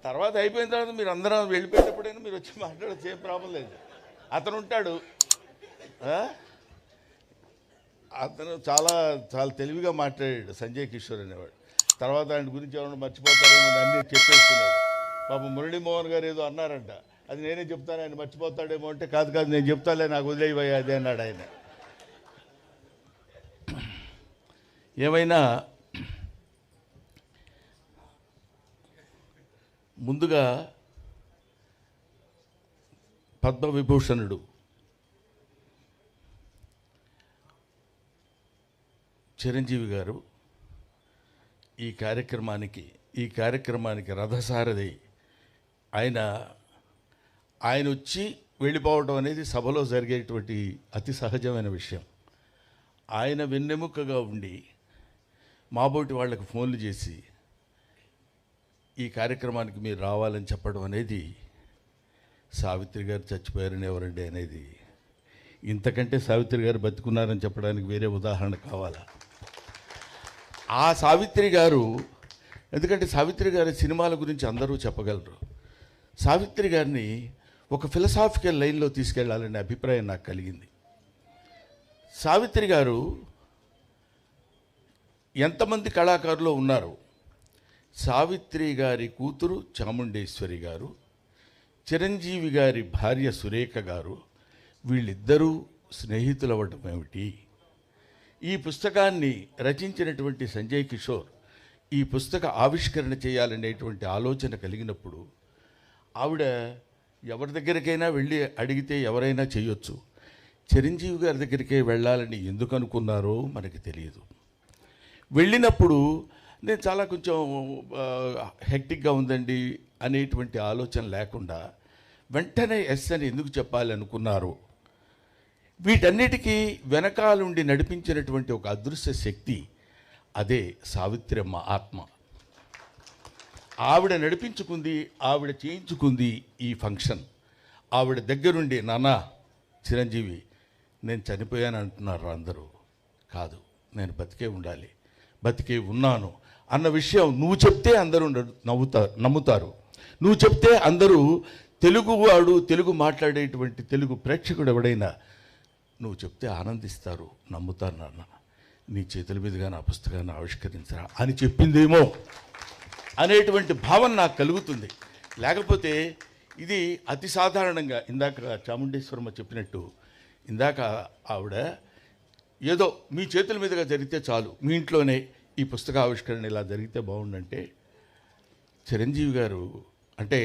తర్వాత అయిపోయిన తర్వాత మీరు అందరం వెళ్ళిపోయేటప్పుడైనా మీరు వచ్చి మాట్లాడచ్చు, ఏం ప్రాబ్లం లేదు. అతను ఉంటాడు, అతను చాలా చాలా తెలివిగా మాట్లాడాడు సంజయ్ కిషోర్ అనేవాడు. తర్వాత ఆయన గురించి ఎవరైనా మర్చిపోతారేమో అన్నీ చెప్పేస్తున్నాడు. పాపం మురళీమోహన్ గారు ఏదో అన్నారంట, అది నేనే చెప్తాను ఆయన మర్చిపోతాడేమో అంటే, కాదు కాదు నేను చెప్తాలే, నాకు వదిలేయబోయా అదే అన్నాడు ఆయన. ఏమైనా ముందుగా పద్మవిభూషణుడు చిరంజీవి గారు ఈ కార్యక్రమానికి రథసారథి ఆయన వచ్చి వెళ్ళిపోవడం అనేది సభలో జరిగేటువంటి అతి సహజమైన విషయం. ఆయన వెన్నెముకగా ఉండి మాబోటి వాళ్ళకి ఫోన్లు చేసి ఈ కార్యక్రమానికి మీరు రావాలని చెప్పడం అనేది, సావిత్రి గారు చచ్చిపోయారని ఎవరండి అనేది, ఇంతకంటే సావిత్రి గారు బతుకున్నారని చెప్పడానికి వేరే ఉదాహరణ కావాలా? ఆ సావిత్రి గారు, ఎందుకంటే సావిత్రి గారి సినిమాల గురించి అందరూ చెప్పగలరు. సావిత్రి గారిని ఒక ఫిలసాఫికల్ లైన్లో తీసుకెళ్లాలనే అభిప్రాయం నాకు కలిగింది. సావిత్రి గారు ఎంతమంది కళాకారులు ఉన్నారు? సావిత్రి గారి కూతురు చాముండేశ్వరి గారు, చిరంజీవి గారి భార్య సురేఖ గారు, వీళ్ళిద్దరూ స్నేహితులవ్వటం ఏమిటి? ఈ పుస్తకాన్ని రచించినటువంటి సంజయ్ కిషోర్ ఈ పుస్తక ఆవిష్కరణ చేయాలనేటువంటి ఆలోచన కలిగినప్పుడు ఆవిడ ఎవరి దగ్గరికైనా వెళ్ళి అడిగితే ఎవరైనా చేయొచ్చు, చిరంజీవి గారి దగ్గరికే వెళ్ళాలని ఎందుకు అనుకున్నారో మనకి తెలియదు. వెళ్ళినప్పుడు నేను చాలా కొంచెం హెక్టిక్గా ఉందండి అనేటువంటి ఆలోచన లేకుండా వెంటనే ఎస్ అని ఎందుకు చెప్పాలి అనుకున్నారు? వీటన్నిటికీ వెనకాలుండి నడిపించినటువంటి ఒక అదృశ్య శక్తి, అదే సావిత్రమ్మ ఆత్మ. ఆవిడ నడిపించుకుంది, ఆవిడ చేయించుకుంది ఈ ఫంక్షన్. ఆవిడ దగ్గరుండి, నాన్న చిరంజీవి నేను చనిపోయాను అంటున్నారు అందరూ, కాదు నేను బతికే ఉండాలి, బతికే ఉన్నాను అన్న విషయం నువ్వు చెప్తే అందరూ నమ్ముతారు. నువ్వు చెప్తే అందరూ, తెలుగువాడు, తెలుగు మాట్లాడేటువంటి తెలుగు ప్రేక్షకుడు ఎవడైనా నువ్వు చెప్తే ఆనందిస్తారు, నమ్ముతారు. నాన్న నీ చేతుల మీదుగా నా పుస్తకాన్ని ఆవిష్కరించరా అని చెప్పిందేమో అనేటువంటి భావన నాకు కలుగుతుంది. లేకపోతే ఇది అతి సాధారణంగా ఇందాక చాముండేశ్వరమ్మ చెప్పినట్టు, ఇందాక ఆవిడ ఏదో మీ చేతుల మీదుగా జరిగితే చాలు, మీ ఇంట్లోనే ఈ పుస్తక ఆవిష్కరణ ఇలా జరిగితే బాగుండంటే, చిరంజీవి గారు అంటే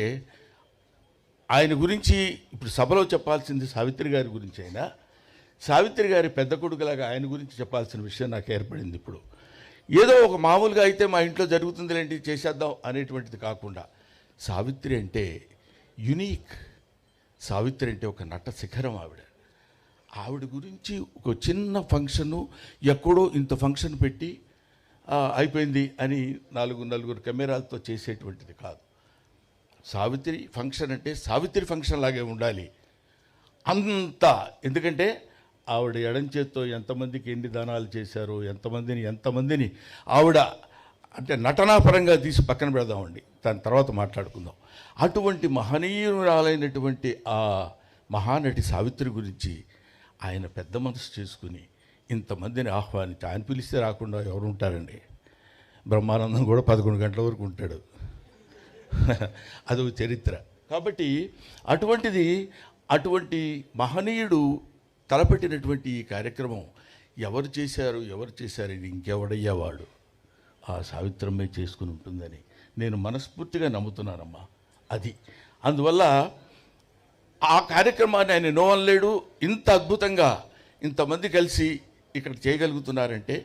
ఆయన గురించి ఇప్పుడు సభలో చెప్పాల్సింది సావిత్రి గారి గురించి అయినా, సావిత్రి గారి పెద్ద కొడుకులాగా ఆయన గురించి చెప్పాల్సిన విషయం నాకు ఏర్పడింది. ఇప్పుడు ఏదో ఒక మామూలుగా అయితే మా ఇంట్లో జరుగుతుందిలేంటి చేసేద్దాం అనేటువంటిది కాకుండా, సావిత్రి అంటే యునీక్. సావిత్రి అంటే ఒక నట శిఖరం. ఆవిడ గురించి ఒక చిన్న ఫంక్షను ఎక్కడో ఇంత ఫంక్షన్ పెట్టి అయిపోయింది అని నలుగురు కెమెరాలతో చేసేటువంటిది కాదు. సావిత్రి ఫంక్షన్ అంటే సావిత్రి ఫంక్షన్ లాగే ఉండాలి అంతా. ఎందుకంటే ఆవిడ ఎడం చేత్తో ఎంతమందికి ఎన్ని దానాలు చేశారో, ఎంతమందిని ఆవిడ అంటే నటనాపరంగా తీసి పక్కన పెడదామండి, దాని తర్వాత మాట్లాడుకుందాం. అటువంటి మహనీయురాలైనటువంటి ఆ మహానటి సావిత్రి గురించి ఆయన పెద్ద మనసు చేసుకుని ఇంతమందిని ఆహ్వానించి, ఆయన పిలిస్తే రాకుండా ఎవరు ఉంటారండి? బ్రహ్మానందం కూడా 11 గంటల వరకు ఉంటాడు, అదొక చరిత్ర. కాబట్టి అటువంటి మహనీయుడు తలపెట్టినటువంటి ఈ కార్యక్రమం ఎవరు చేశారు ఇది ఇంకెవడయ్యేవాడు? ఆ సావిత్రమ్మే చేసుకుని ఉంటుందని నేను మనస్ఫూర్తిగా నమ్ముతున్నానమ్మా. అది అందువల్ల ఆ కార్యక్రమాన్ని ఆయన నో అనలేడు. ఇంత అద్భుతంగా ఇంతమంది కలిసి ఇక్కడ చేయగలుగుతున్నారంటే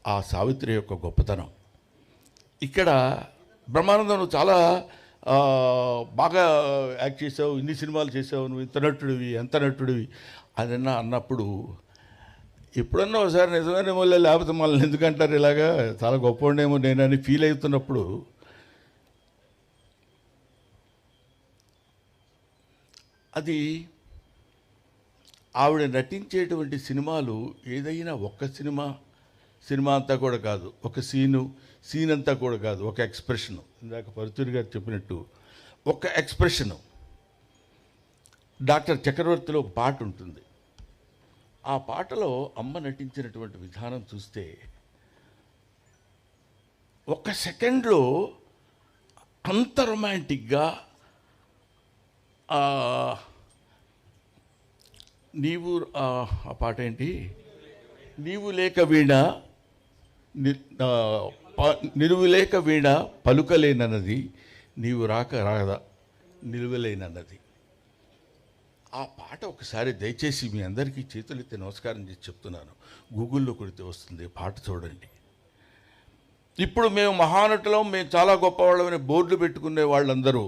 ఆ సావిత్రి యొక్క గొప్పతనం. ఇక్కడ బ్రహ్మానందం నువ్వు చాలా బాగా యాక్ట్ చేసావు, ఇన్ని సినిమాలు చేసావు, నువ్వు ఇంత నటుడివి, ఎంత నటుడివి అని అన్నప్పుడు ఎప్పుడన్నా ఒకసారి నిజమైన మళ్ళీ లేకపోతే మళ్ళీ ఎందుకంటారు ఇలాగా, చాలా గొప్పవాడేమో నేనని ఫీల్ అవుతున్నప్పుడు అది ఆవిడ నటించేటువంటి సినిమాలు ఏదైనా ఒక్క సినిమా సినిమా అంతా కూడా కాదు, ఒక సీన్ అంతా కూడా కాదు, ఒక ఎక్స్ప్రెషను. ఇందాక పరుచూరి గారు చెప్పినట్టు ఒక ఎక్స్ప్రెషను. డాక్టర్ చక్రవర్తిలో ఒక పాట ఉంటుంది. ఆ పాటలో అమ్మ నటించినటువంటి విధానం చూస్తే ఒక్క సెకండ్లో అంత రొమాంటిక్గా నీవు ఆ పాట ఏంటి, నీవు లేక వీణ నిలువు లేక వీణ పలుకలేనన్నది, నీవు రాదా నిలువలేనన్నది. ఆ పాట ఒకసారి దయచేసి మీ అందరికీ చేతులెత్తి నమస్కారం చేసి చెప్తున్నాను, గూగుల్లో కొడితే వస్తుంది, పాట చూడండి. ఇప్పుడు మేము మహానటులం, మేము చాలా గొప్పవాళ్ళమని బోర్డులు పెట్టుకునే వాళ్ళందరూ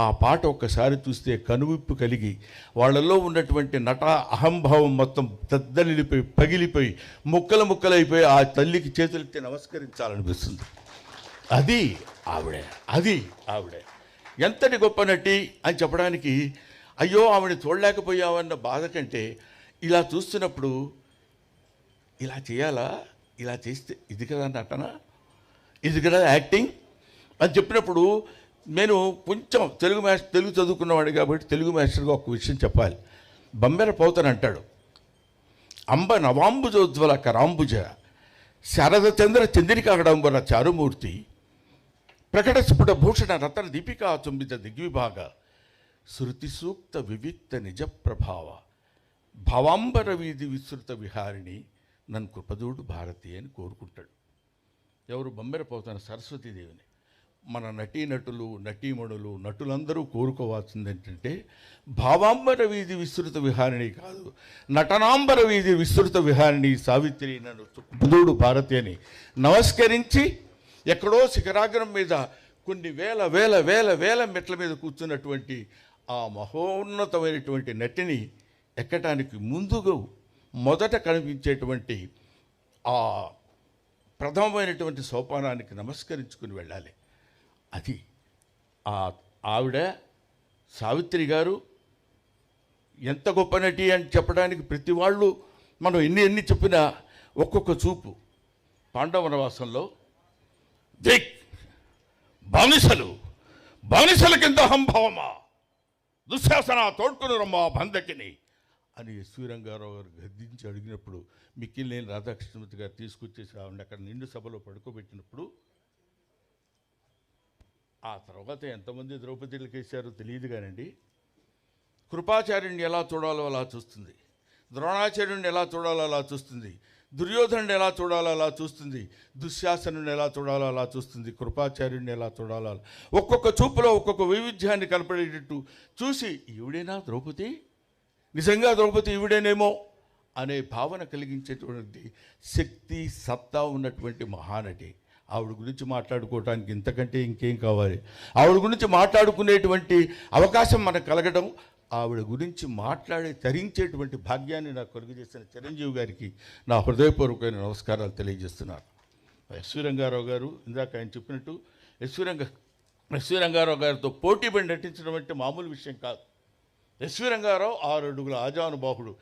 ఆ పాట ఒక్కసారి చూస్తే కనువిప్పు కలిగి వాళ్ళల్లో ఉన్నటువంటి నట అహంభావం మొత్తం దద్దలిపోయి పగిలిపోయి ముక్కలైపోయి ఆ తల్లికి చేతులెత్తి నమస్కరించాలనిపిస్తుంది. అది ఆవిడే ఎంతటి గొప్ప నటి అని చెప్పడానికి, అయ్యో ఆవిడ చూడలేకపోయామన్న బాధ కంటే ఇలా చూస్తున్నప్పుడు ఇలా చేయాలా, ఇలా చేస్తే ఇది కదా నటన, ఇది కదా యాక్టింగ్ అని చెప్పినప్పుడు నేను కొంచెం తెలుగు చదువుకున్నవాడు కాబట్టి తెలుగు మాస్టర్గా ఒక విషయం చెప్పాలి. బమ్మెర పోతన అంటాడు, అంబ నవాంబుజోజ్వల కరాంబుజ శారదచంద్ర చంద్రికాగడంబర చారుమూర్తి ప్రకటస్ఫుట భూషణ రతన దీపికా చుంబిత దిగ్విభాగ శృతి సూక్త వివిక్త నిజ ప్రభావ భవాంబర వీధి విస్తృత విహారిణి నన్ను కృపదూడు భారతి అని కోరుకుంటాడు. ఎవరు? బమ్మెర పోతన సరస్వతీదేవిని. మన నటీనటులు నటీమణులు నటులందరూ కోరుకోవాల్సింది ఏంటంటే భావాంబర వీధి విస్తృత విహారిణి కాదు, నటనాంబర వీధి విస్తృత విహారిణి సావిత్రి నన్ను కృపదూడు భారతి అని నమస్కరించి ఎక్కడో శిఖరాగ్రం మీద కొన్ని వేల వేల వేల వేల మెట్ల మీద కూర్చున్నటువంటి ఆ మహోన్నతమైనటువంటి నటిని ఎక్కటానికి ముందుగా మొదట కనిపించేటువంటి ఆ ప్రథమమైనటువంటి సోపానానికి నమస్కరించుకుని వెళ్ళాలి. అది ఆవిడ సావిత్రి గారు ఎంత గొప్ప నటి అని చెప్పడానికి ప్రతి వాళ్ళు మనం ఎన్ని చెప్పినా ఒక్కొక్క చూపు. పాండవ వనవాసంలో దిక్ బానిసల కింద అహంభావమా దుశ్శాసన తోడ్కొని రమ్మా బంధకిని అని ఎస్వి రంగారావు గారు గద్దించి అడిగినప్పుడు మిక్కిలినేని రాధాకృష్ణమూర్తి గారు తీసుకొచ్చేసి ఆవిడ అక్కడ నిండు సభలో పడుకోబెట్టినప్పుడు ఆ తర్వాత ఎంతమంది ద్రౌపదిలకు వేశారో తెలియదు కానండి, కృపాచార్యుడిని ఎలా చూడాలో అలా చూస్తుంది, ద్రోణాచార్యుడిని ఎలా చూడాలో అలా చూస్తుంది, దుర్యోధనుడిని ఎలా చూడాలో అలా చూస్తుంది, దుశ్శాసనుడిని ఎలా చూడాలో అలా చూస్తుంది, కృపాచార్యుడిని ఎలా చూడాలో అలా ఒక్కొక్క చూపులో ఒక్కొక్క వైవిధ్యాన్ని కనపడేటట్టు చూసి ఈవిడేనా ద్రౌపది, నిజంగా ద్రౌపది ఈవిడేనేమో అనే భావన కలిగించేటువంటి శక్తి సత్తా ఉన్నటువంటి మహానటి. ఆవిడ గురించి మాట్లాడుకోవటానికి ఇంతకంటే ఇంకేం కావాలి? ఆవిడ గురించి మాట్లాడుకునేటువంటి అవకాశం మనకు కలగడం, ఆవిడ గురించి మాట్లాడి తరించేటువంటి భాగ్యాన్ని నాకు కలుగజేసిన చిరంజీవి గారికి నా హృదయపూర్వకమైన నమస్కారాలు తెలియజేస్తున్నాను. ఎస్వి రంగారావు గారు ఇందాక ఆయన చెప్పినట్టు ఎస్వి రంగారావు గారితో పోటీపడి నటించడం అంటే మామూలు విషయం కాదు. ఎస్వి రంగారావు 6 అడుగుల ఆజానుబాహుడు.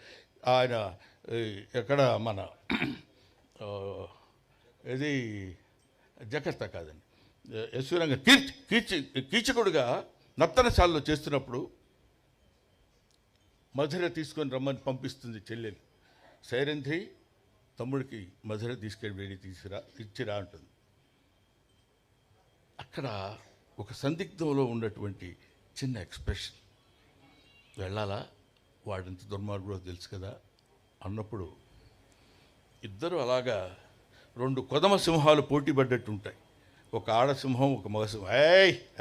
ఆయన ఎక్కడ మన ఇది జకర్తా కాదండి, ఎస్వి రంగ కీచకుడుగా నర్తనశాలలో చేస్తున్నప్పుడు మధుర తీసుకొని రమ్మని పంపిస్తుంది చెల్లెలు. సైరంధ్రి తమ్ముడికి మధుర తీసుకెళ్ళి ఇచ్చిరా అంటుంది. అక్కడ ఒక సందిగ్ధంలో ఉన్నటువంటి చిన్న ఎక్స్ప్రెషన్, వెళ్ళాలా, వాడింత దుర్మార్గుడో తెలుసు కదా అన్నప్పుడు ఇద్దరు అలాగా 2 కొదమ సింహాలు పోటీ పడ్డట్టు ఉంటాయి. ఒక ఆడసింహం, ఒక మగసింహం.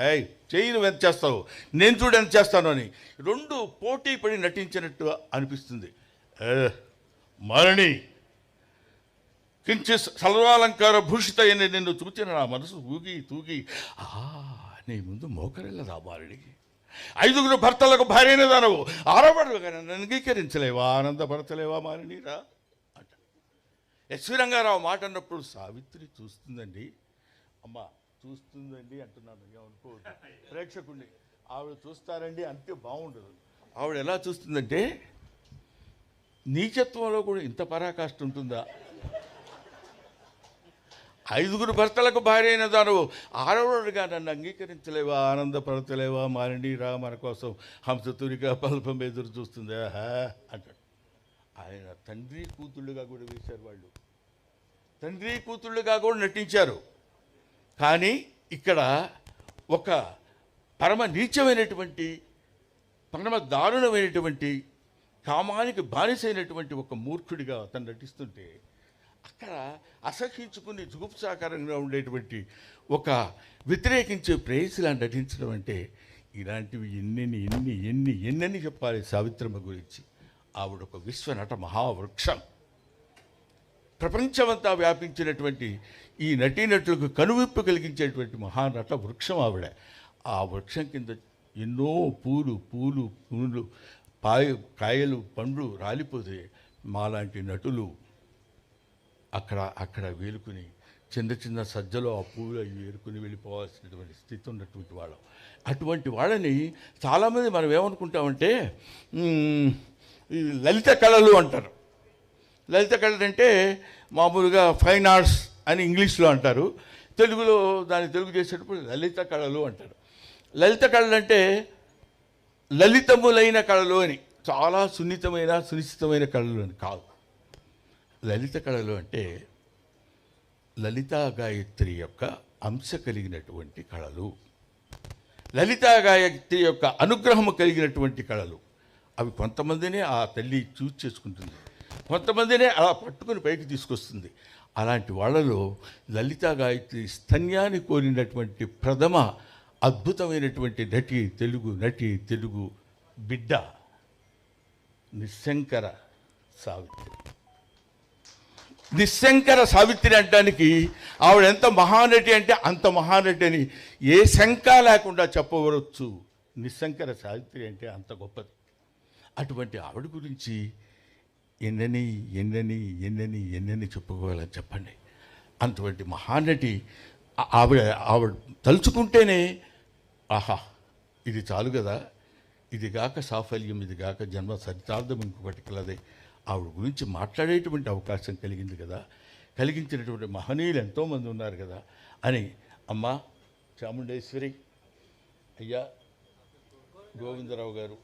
ఏయ్ చెయ్యి నువ్వు ఎంత చేస్తావు, నేను చూడు ఎంత చేస్తాను అని 2 పోటీ పడి నటించినట్టు అనిపిస్తుంది. మరణి కించి సర్వాలంకార భూషిత అని నిన్ను చూచిన నా మనసు తూగి నీ ముందు మోకరిల్లదా మారణికి, 5 భర్తలకు భార్యనే దానవు, 6వడు నన్ను అంగీకరించలేవా, ఆనందపరచలేవా మారణిరా అంట. ఎస్వి రంగారావు మాట అన్నప్పుడు సావిత్రి చూస్తుందండి, అమ్మ చూస్తుందండి అంటున్నాను, ఏమనుకోవద్దు ప్రేక్షకుడిని. ఆవిడ చూస్తారండి అంటే బాగుండదు. ఆవిడ ఎలా చూస్తుందంటే, నీచత్వంలో కూడా ఇంత పరాకాష్ట ఉంటుందా, 5గురు భర్తలకు భార్య అయిన తాను ఆడవాడుగా నన్ను అంగీకరించలేవా, ఆనందపడతలేవా, మారండిరా మన కోసం హంసతురిగా పల్పం ఎదురు చూస్తుందా అంటాడు. ఆయన తండ్రి కూతుళ్ళుగా కూడా వేశారు, వాళ్ళు తండ్రి కూతుళ్ళుగా కూడా నటించారు. కానీ ఇక్కడ ఒక పరమ నీచమైనటువంటి, పరమ దారుణమైనటువంటి, కామానికి బానిసైనటువంటి ఒక మూర్ఖుడిగా అతను నటిస్తుంటే, అక్కడ అసహించుకుని జుగుప్సాకరంగా ఉండేటువంటి ఒక వ్యతిరేకించే ప్రేయసిలా నటించడం అంటే, ఇలాంటివి ఎన్నెన్ని చెప్పాలి సావిత్రమ్మ గురించి. ఆవిడ ఒక విశ్వనట మహావృక్షం, ప్రపంచమంతా వ్యాపించినటువంటి ఈ నటీనటులకు కనువిప్పు కలిగించేటువంటి మహానట వృక్షం ఆవిడ. ఆ వృక్షం కింద ఎన్నో పూలు కాయలు పండ్లు రాలిపోతే మాలాంటి నటులు అక్కడ వేలుకుని చిన్న సజ్జలో ఆ పూలు అవి ఏరుకుని వెళ్ళిపోవాల్సినటువంటి స్థితి ఉన్నటువంటి వాళ్ళం. అటువంటి వాళ్ళని చాలామంది మనం ఏమనుకుంటామంటే ఈ లలిత కళలు అంటారు. లలిత కళలు అంటే మామూలుగా ఫైన్ ఆర్ట్స్ అని ఇంగ్లీష్లో అంటారు, తెలుగులో దాన్ని తెలుగు చేసేటప్పుడు లలిత కళలు అంటారు. లలిత కళలు అంటే లలితములైన కళలు అని, చాలా సునిశ్చితమైన కళలు అని కాదు. లలిత కళలు అంటే లలితా గాయత్రి యొక్క అంశ కలిగినటువంటి కళలు, లలితా గాయత్రి యొక్క అనుగ్రహము కలిగినటువంటి కళలు. అవి కొంతమందినే ఆ తల్లి చూస్ చేసుకుంటుంది, కొంతమందినే అలా పట్టుకుని పైకి తీసుకొస్తుంది. అలాంటి వాళ్ళలో లలితా గాయత్రి స్తన్యాన్ని కోరినటువంటి ప్రథమ అద్భుతమైనటువంటి తెలుగు బిడ్డ నిశంకర సావిత్రి. నిశంకర సావిత్రి అనడానికి ఆవిడ ఎంత మహానటి అంటే అంత మహానటి అని ఏ శంక లేకుండా చెప్పవచ్చు. నిశంకర సావిత్రి అంటే అంత గొప్పది. అటువంటి ఆవిడ గురించి ఎన్నెన్ని చెప్పుకోవాలని చెప్పండి. అటువంటి మహానటి ఆవిడ తలుచుకుంటేనే ఆహా ఇది చాలు కదా, ఇది గాక సాఫల్యం, ఇది గాక జన్మ సరితార్థం ఇంకొకటి కలదే. ఆవిడ గురించి మాట్లాడేటువంటి అవకాశం కలిగింది కదా, కలిగించినటువంటి మహనీయులు ఎంతోమంది ఉన్నారు కదా అని. అమ్మ చాముండేశ్వరి, అయ్యా గోవిందరావు గారు,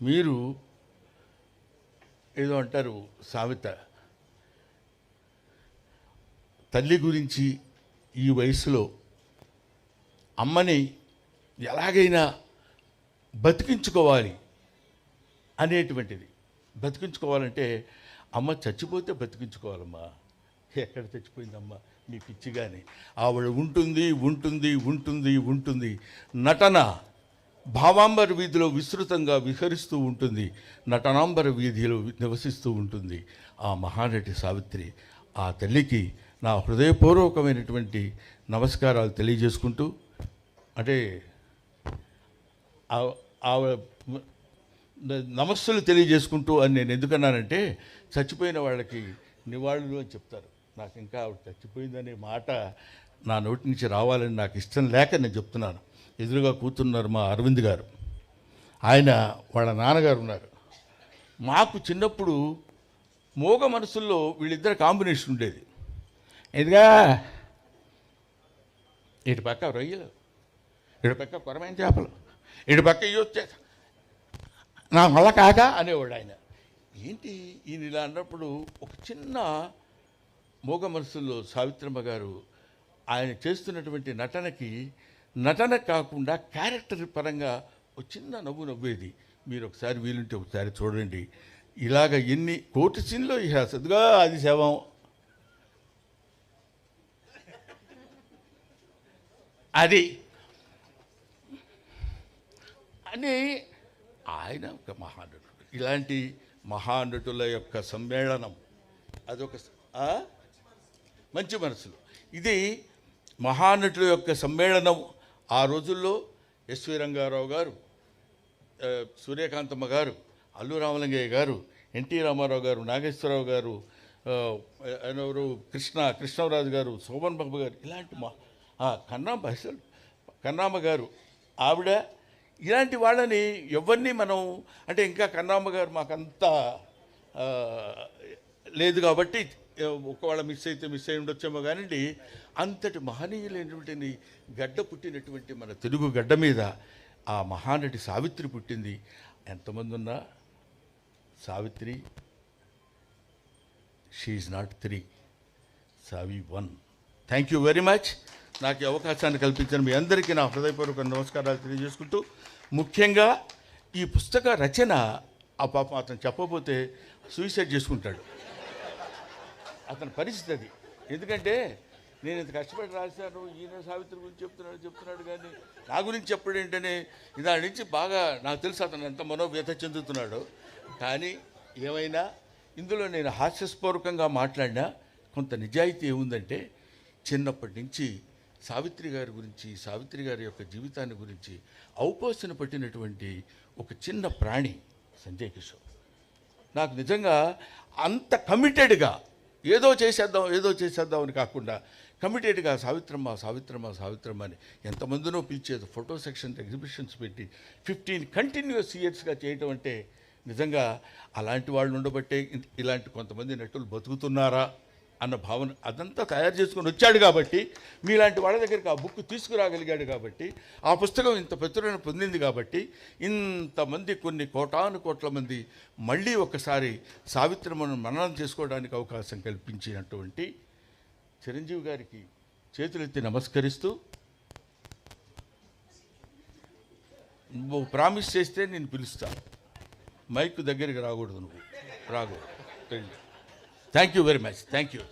మీరు ఏదో అంటారు సామెత, తల్లి గురించి ఈ వయసులో అమ్మని ఎలాగైనా బతికించుకోవాలి అనేటువంటిది. బతికించుకోవాలంటే అమ్మ చచ్చిపోతే బతికించుకోవాలమ్మా. ఎక్కడ చచ్చిపోయిందమ్మా మీ పిచ్చిగాని. ఆవిడ ఉంటుంది. నటన భావాంబర వీధిలో విస్తృతంగా విహరిస్తూ ఉంటుంది, నటనాంబర వీధిలో నివసిస్తూ ఉంటుంది ఆ మహానటి సావిత్రి. ఆ తల్లికి నా హృదయపూర్వకమైనటువంటి నమస్కారాలు తెలియజేసుకుంటూ, అంటే నమస్సులు తెలియజేసుకుంటూ అని నేను ఎందుకన్నానంటే, చచ్చిపోయిన వాళ్ళకి నివాళులు అని చెప్తారు. నాకు ఇంకా ఆవిడ చచ్చిపోయిందనే మాట నా నోటి నుంచి రావాలని నాకు ఇష్టం లేక నేను చెప్తున్నాను. ఎదురుగా కూతున్నారు మా అరవింద్ గారు, ఆయన వాళ్ళ నాన్నగారు ఉన్నారు. మాకు చిన్నప్పుడు మోగ మనసుల్లో వీళ్ళిద్దరు కాంబినేషన్ ఉండేది. ఇదిగా ఇటు పక్క రొయ్యలు, ఇటు పక్క కొరమైన చేపలు, ఇటు పక్క ఇవి వచ్చే నా వల్ల కాక అనేవాడు ఆయన. ఏంటి ఈయన ఇలా అన్నప్పుడు ఒక చిన్న మోగ మనసుల్లో సావిత్రమ్మ గారు ఆయన చేస్తున్నటువంటి నటన కాకుండా క్యారెక్టర్ పరంగా ఒక చిన్న నవ్వేది. మీరు ఒకసారి వీలుంటే ఒకసారి చూడండి. ఇలాగ ఎన్ని కోటి సీన్లో సదుగా అది శవం అది అని ఆయన ఒక మహానటుడు. ఇలాంటి మహానటుల యొక్క సమ్మేళనం అదొక మంచి మనసులు. ఇది మహానటుల యొక్క సమ్మేళనం. ఆ రోజుల్లో ఎస్వి రంగారావు గారు, సూర్యకాంతమ్మ గారు, అల్లు రామలింగయ్య గారు, ఎన్టీ రామారావు గారు, నాగేశ్వరరావు గారు, ఎవరు కృష్ణరాజు గారు, శోభన్ బాబు గారు, ఇలాంటి కన్నామ్మ గారు ఆవిడ, ఇలాంటి వాళ్ళని ఎవరిని మనం అంటే ఇంకా కన్నామ్మ గారు మాకంతా లేదు కాబట్టి ఒకవేళ మిస్ అయి ఉండొచ్చేమో కానివ్వండి, అంతటి మహనీయులైనటువంటి గడ్డ పుట్టినటువంటి మన తెలుగు గడ్డ మీద ఆ మహానటి సావిత్రి పుట్టింది. ఎంతమంది ఉన్నా Savitri she is not 3, Savi 1. Thank you very much. నాకు ఈ అవకాశాన్ని కల్పించిన మీ అందరికీ నా హృదయపూర్వక నమస్కారాలు తెలియజేసుకుంటూ, ముఖ్యంగా ఈ పుస్తక రచన ఆ పాపం అతను చెప్పబోతే సూసైడ్ చేసుకుంటాడు. అతని పరిస్థితి అది. ఎందుకంటే నేను ఇంత కష్టపడి రాశాను, ఈయన సావిత్రి గురించి చెప్తున్నాడు కానీ నా గురించి చెప్పడం ఏంటనే దాని నుంచి బాగా నాకు తెలుసు అతను ఎంత మనోవ్యత చెందుతున్నాడు. కానీ ఏమైనా ఇందులో నేను హాస్యస్పూర్వకంగా మాట్లాడినా కొంత నిజాయితీ ఏముందంటే, చిన్నప్పటి నుంచి సావిత్రి గారి గురించి, సావిత్రి గారి యొక్క జీవితాన్ని గురించి ఔపోసన పట్టినటువంటి ఒక చిన్న ప్రాణి సంజయ్ కిషోర్. నాకు నిజంగా అంత కమిటెడ్గా ఏదో చేసేద్దాం అని కాకుండా కమిటెడ్గా సావిత్రమ్మ అని ఎంతమందినో పిలిచేది, ఫోటో సెక్షన్స్, ఎగ్జిబిషన్స్ పెట్టి 15 కంటిన్యూస్ ఇయర్స్గా చేయటం అంటే నిజంగా అలాంటి వాళ్ళు ఉండబట్టే ఇలాంటి కొంతమంది నటులు బతుకుతున్నారా అన్న భావన అదంతా తయారు చేసుకొని వచ్చాడు కాబట్టి, మీలాంటి వాళ్ళ దగ్గరికి ఆ బుక్ తీసుకురాగలిగాడు కాబట్టి, ఆ పుస్తకం ఇంత ప్రచురణ పొందింది కాబట్టి, ఇంతమంది కొన్ని కోట్ల మంది మళ్ళీ ఒకసారి సావిత్రమ్మను మననం చేసుకోవడానికి అవకాశం కల్పించినటువంటి చిరంజీవి గారికి చేతులెత్తి నమస్కరిస్తూ, నువ్వు ప్రామిస్ చేస్తే నేను పిలుస్తాను, మైక్ దగ్గరికి రాకూడదు, నువ్వు రాకూడదు. Thank you very much. Thank you.